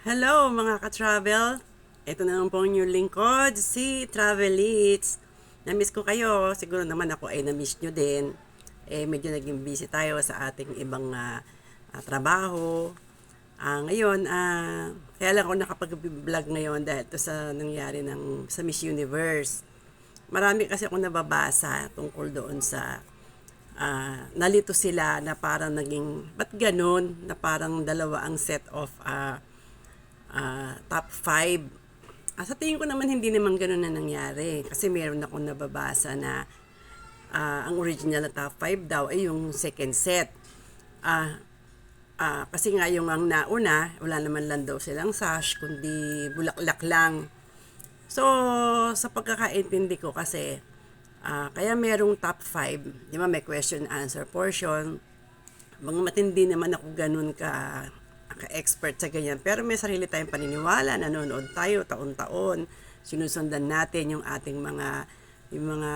Hello mga ka-travel! Ito na lang po ang inyong lingkod, si Travelits. Na-miss ko kayo, siguro naman ako ay na-miss nyo din. Medyo naging busy tayo sa ating ibang trabaho. Ngayon, kaya lang ako nakapag-vlog ngayon dahil ito sa nangyari sa Miss Universe. Marami kasi akong nababasa tungkol doon sa nalito sila na parang naging, ba't ganun? Na parang dalawa ang set of top 5. Sa tingin ko naman hindi naman ganun na nangyari. Kasi meron akong nababasa na ang original na top 5 daw ay yung second set. Kasi nga yung ang nauna, wala naman lang daw silang sash, kundi bulaklak lang. So, sa pagkakaintindi ko kasi, kaya merong top 5, di ba may question answer portion. Mga matindi naman ako ganun ka-expert sa ganyan. Pero may sarili tayong paniniwala, nanonood tayo taon-taon, sinusundan natin yung mga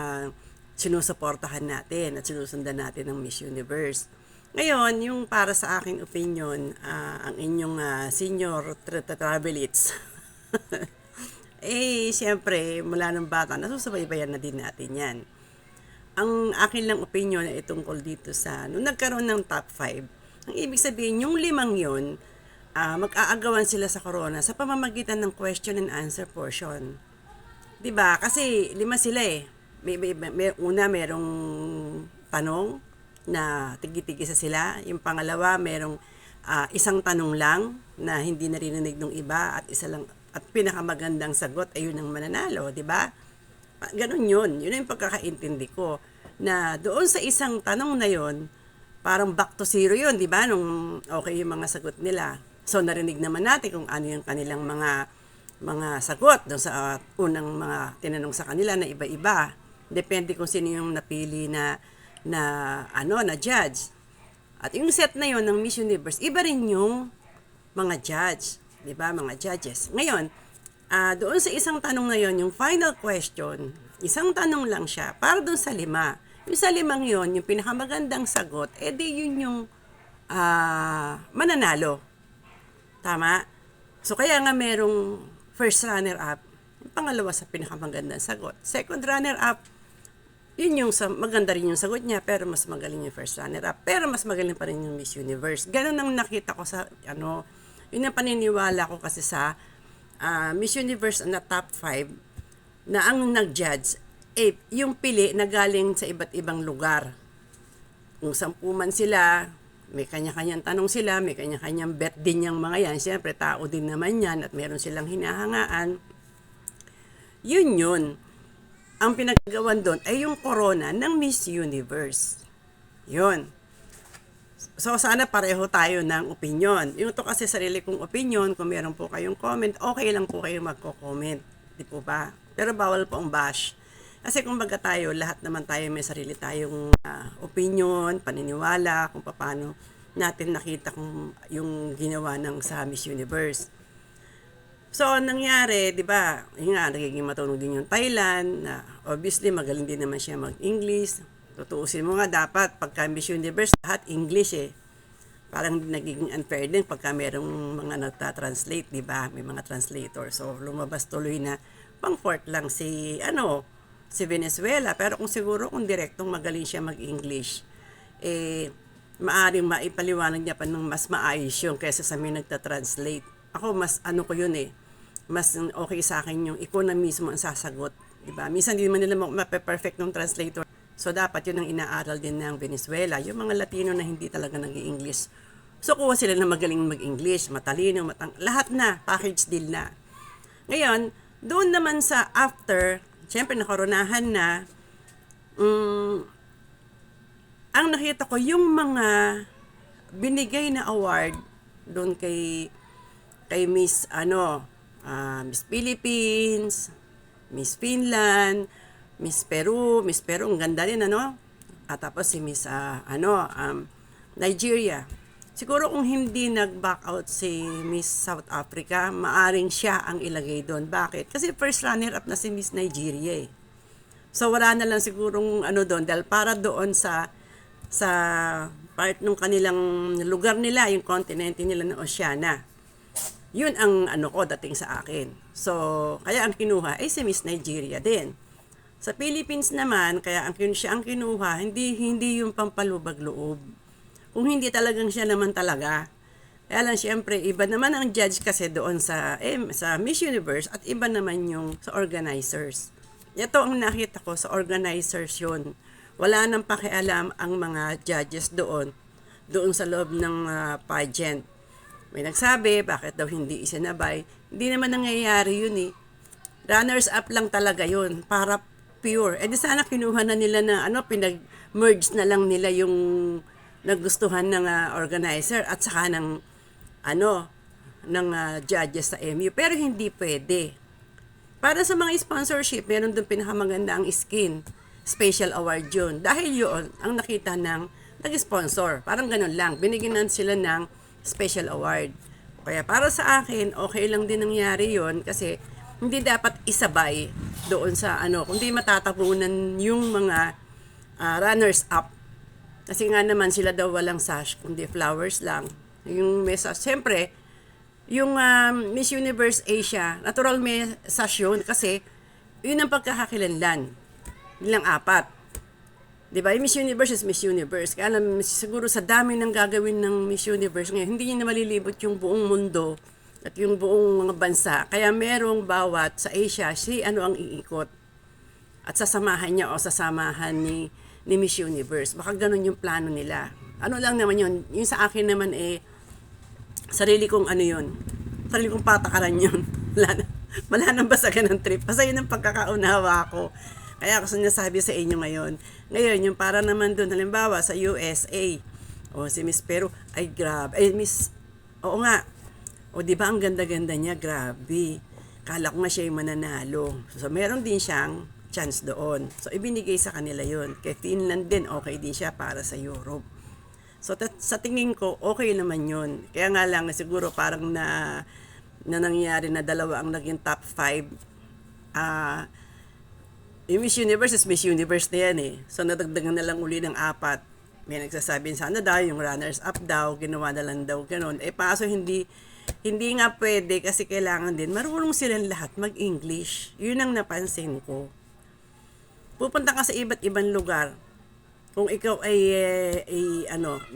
sinusuportahan natin at sinusundan natin ng Miss Universe. Ngayon, yung para sa aking opinion, ang inyong senior travelits, siyempre, mula ng bata, nasusubaybayan na din natin yan. Ang akin lang opinion ay tungkol dito sa, nung nagkaroon ng top 5, ang ibig sabihin, yung limang yon, mag-aagawan sila sa corona sa pamamagitan ng question and answer portion. 'Di ba? Kasi lima sila eh. Merong tanong na tigi-tigi sa sila. Yung pangalawa, merong isang tanong lang na hindi naririnig ng iba at isa lang at pinakamagandang sagot ay yun ang mananalo, 'di ba? Ganun yun. Yun yung pagkakaintindi ko. Na doon sa isang tanong na yun, parang back to zero yun, di ba? Nung okay yung mga sagot nila. So, narinig naman natin kung ano yung kanilang mga sagot doon sa unang mga tinanong sa kanila na iba-iba. Depende kung sino yung napili na judge. At yung set na yon ng Miss Universe, iba rin yung mga judge, 'di ba? Mga judges. Ngayon, doon sa isang tanong na yon, yung final question, isang tanong lang siya para doon sa lima. Yung sa limang yon, yung pinakamagandang sagot, edi yun yung mananalo. Tama? So kaya nga merong first runner-up, yung pangalawa sa pinakamagandang sagot. Second runner-up, yun yung maganda rin yung sagot niya, pero mas magaling yung first runner-up. Pero mas magaling pa rin yung Miss Universe. Ganun ang nakita ko sa, yun ang paniniwala ko kasi sa Miss Universe na top 5 na ang nag-judge, yung pili na galing sa iba't ibang lugar. Kung 10 man sila, may kanya-kanyang tanong sila, may kanya-kanyang bet din yung mga yan. Siyempre, tao din naman yan at meron silang hinahangaan. Yun. Ang pinaggawan doon ay yung corona ng Miss Universe. Yun. So, sana pareho tayo ng opinion. Yung to kasi sarili kong opinion, kung meron po kayong comment, okay lang po kayo magko-comment. Di po ba? Pero bawal po ang bash. Kasi kung baga tayo, lahat naman tayo may sarili tayong opinion, paniniwala, kung paano natin nakita kung yung ginawa ng sa Miss Universe. So, nangyari, di ba, yun nga, nagiging matulog din yung Thailand, na obviously magaling din naman siya mag-English. Tutuusin mo nga dapat, pagka Miss Universe, lahat English eh. Parang nagiging unfair din pagka merong mga nagta-translate, di ba? May mga translator. So, lumabas tuloy na pang fourth lang si Venezuela. Pero kung direktong magaling siya mag-English, maaring maipaliwanag niya pa ng mas maayos yun kaysa sa may nagta-translate. Ako, mas ko yun eh. Mas okay sa akin yung ikaw na mismo ang sasagot. Diba? Minsan hindi naman nila mape-perfect ng translator. So, dapat yun ang inaaral din ng Venezuela. Yung mga Latino na hindi talaga nag-i-English. So, kuha sila na magaling mag-English, matalino, lahat na, package deal na. Ngayon, doon naman sa after, syempre nakoronahan na, ang nakita ko yung mga binigay na award doon kay Miss Miss Philippines, Miss Finland, Miss Peru, ang ganda rin At tapos si Miss Nigeria. Siguro kung hindi nag-back out si Miss South Africa, maaring siya ang ilagay doon. Bakit? Kasi first runner-up na si Miss Nigeria eh. So wala na lang sigurong doon dahil para doon sa part ng kanilang lugar nila, yung continent nila ng Oceania. Yun ang ano ko dating sa akin. So, kaya ang kinuha ay si Miss Nigeria din. Sa Philippines naman, kaya siya ang kinuha, hindi yung pampalubag loob. Kung hindi talagang siya naman talaga. Kaya lang siyempre, iba naman ang judge kasi doon sa Miss Universe at iba naman yung sa organizers. Ito ang nakita ko sa organizers yun. Wala nang pakialam ang mga judges doon sa loob ng pageant. May nagsabi, bakit daw hindi isinabay? Hindi naman nangyayari yun eh. Runners up lang talaga yun, para pure. Eh di sana kinuha na nila na pinag-merge na lang nila yung nagustuhan ng organizer at saka ng judges sa MU. Pero hindi pwede. Para sa mga sponsorship, meron doon pinakamaganda ang skin. Special award yun. Dahil yun, ang nakita ng nag-sponsor. Parang ganun lang. Binigyan sila ng special award. Kaya para sa akin, okay lang din nangyari yon kasi hindi dapat isabay doon sa kundi matatapunan yung mga runners-up. Kasi nga naman sila daw walang sash, kundi flowers lang. Yung message, siyempre, yung Miss Universe Asia, natural may sash yun kasi yun ang pagkakakilanlan. Nilang apat. Diba? Yung Miss Universe is Miss Universe. Kaya alam, siguro sa dami ng gagawin ng Miss Universe ngayon, hindi niya na malilibot yung buong mundo at yung buong mga bansa. Kaya merong bawat sa Asia, ang iikot. At sasamahan niya o sasamahan ni Miss Universe. Baka ganun yung plano nila. Ano lang naman yun. Yung sa akin naman sarili kong sarili kong patakaran yun. Wala nang basagan ng trip. Basta yun ang pagkakaunawa ko. Kaya ako sinasabi sa inyo ngayon. Ngayon, yung para naman doon, halimbawa sa USA, si Miss Peru, ay grabe. Oo nga. Di ba ang ganda-ganda niya, grabe. Kala ko nga siya yung mananalo. So, meron din siyang chance doon. So, ibinigay sa kanila yun. Kay Finland din, okay din siya para sa Europe. So, sa tingin ko, okay naman yun. Kaya nga lang, siguro parang na nangyari na dalawa ang naging top 5. Yung Miss Universe is Miss Universe na yan eh. So, nadagdagan na lang uli ng 4. May nagsasabi sana daw, yung runners-up daw, ginawa na lang daw ganun. Paso hindi nga pwede kasi kailangan din, marunong silang lahat mag-English. Yun ang napansin ko. Pupunta ka sa iba't ibang lugar. Kung ikaw ay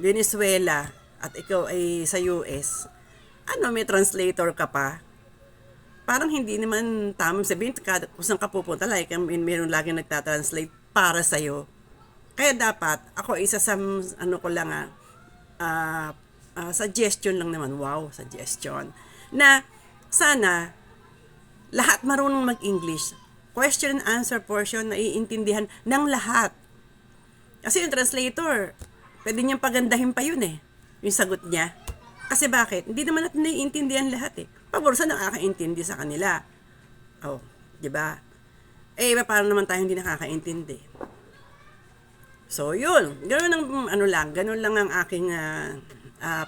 Venezuela at ikaw ay sa US, may translator ka pa? Parang hindi naman tamang sabihin kung saan ka pupunta, like meron laging nagtatranslate para sa'yo. Kaya dapat, ako isa sa suggestion lang naman, suggestion, na sana lahat marunong mag-English. Question and answer portion na iintindihan ng lahat. Kasi yung translator, pwede niyang pagandahin pa yun yung sagot niya. Kasi bakit? Hindi naman natin naiintindihan lahat Pabor sa nakakaintindi sa kanila. Di ba? Paano naman tayo hindi nakakaintindi? So, yun. Ganun lang ang aking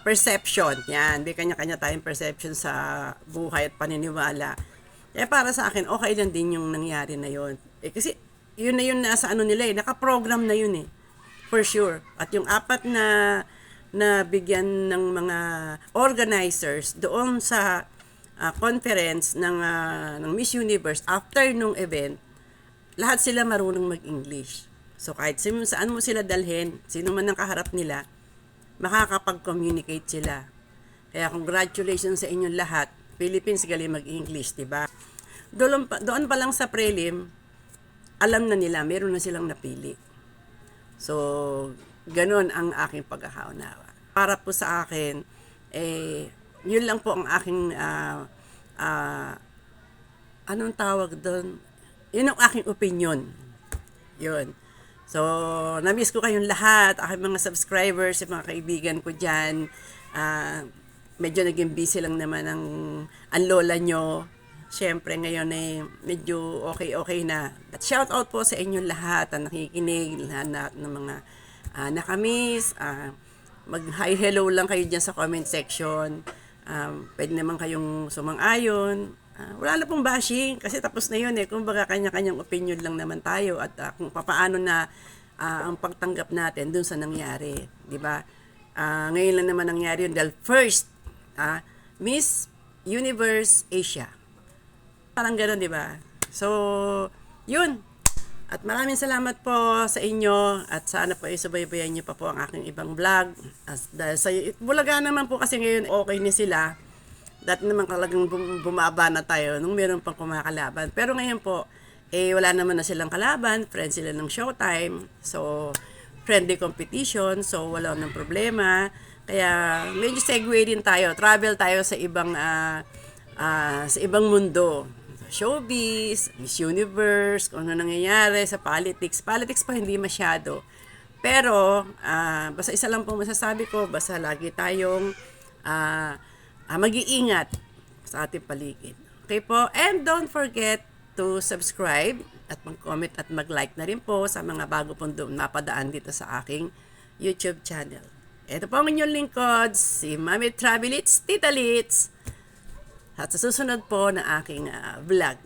perception. Yan. Di kanya-kanya tayong perception sa buhay at paniniwala. Para sa akin, okay lang din yung nangyari na yun. Kasi, yun na yun nasa nila nakaprogram na yun For sure. At yung 4 na bigyan ng mga organizers doon sa conference ng Miss Universe after nung event, lahat sila marunong mag-English. So kahit saan mo sila dalhin, sino man ang kaharap nila, makakapag-communicate sila. Kaya congratulations sa inyong lahat. Philippines galing mag-English, diba? Doon pa lang sa prelim, alam na nila, meron na silang napili. So, ganun ang aking pagkakaunawa. Para po sa akin, yun lang po ang aking anong tawag doon? Yun ang aking opinion. Yun. So, na-miss ko kayong lahat, aking mga subscribers, mga kaibigan ko dyan. Medyo naging busy lang naman ang lola nyo. Siyempre, ngayon medyo okay na. At shout out po sa inyong lahat ang nakikinig, lahat ng mga nakamiss. Mag-hi, hello lang kayo dyan sa comment section. Pwede naman kayong sumang-ayon. Wala na pong bashing kasi tapos na yun Kumbaga kanya-kanyang opinion lang naman tayo at kung paano na ang pagtanggap natin dun sa nangyari, di ba? Ngayon lang naman nangyari yun dahil first Miss Universe Asia. Parang gano'n, di ba? So, yun. At maraming salamat po sa inyo at sana po isubaybayan niyo pa po ang aking ibang vlog. Dahil sa Bulaga naman po kasi ngayon okay na sila. Dati naman talagang bumaba na tayo nung meron pang kumakalaban. Pero ngayon po, wala naman na silang kalaban. Friends sila ng Showtime. So, friendly competition. So, wala nang problema. Kaya, medyo segue din tayo. Travel tayo sa ibang mundo. Showbiz, Miss Universe, kung ano nangyayari sa politics. Politics pa hindi masyado. Pero, basta isa lang pong masasabi ko, basta lagi tayong mag-iingat sa ating paligid. Okay po? And don't forget to subscribe at mag-comment at mag-like na rin po sa mga bago pong napadaan dito sa aking YouTube channel. Ito po ang inyong lingkod, si Mami Travelits, Tita Litz. At sa susunod po na aking vlog.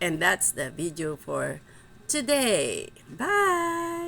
And that's the video for today. Bye!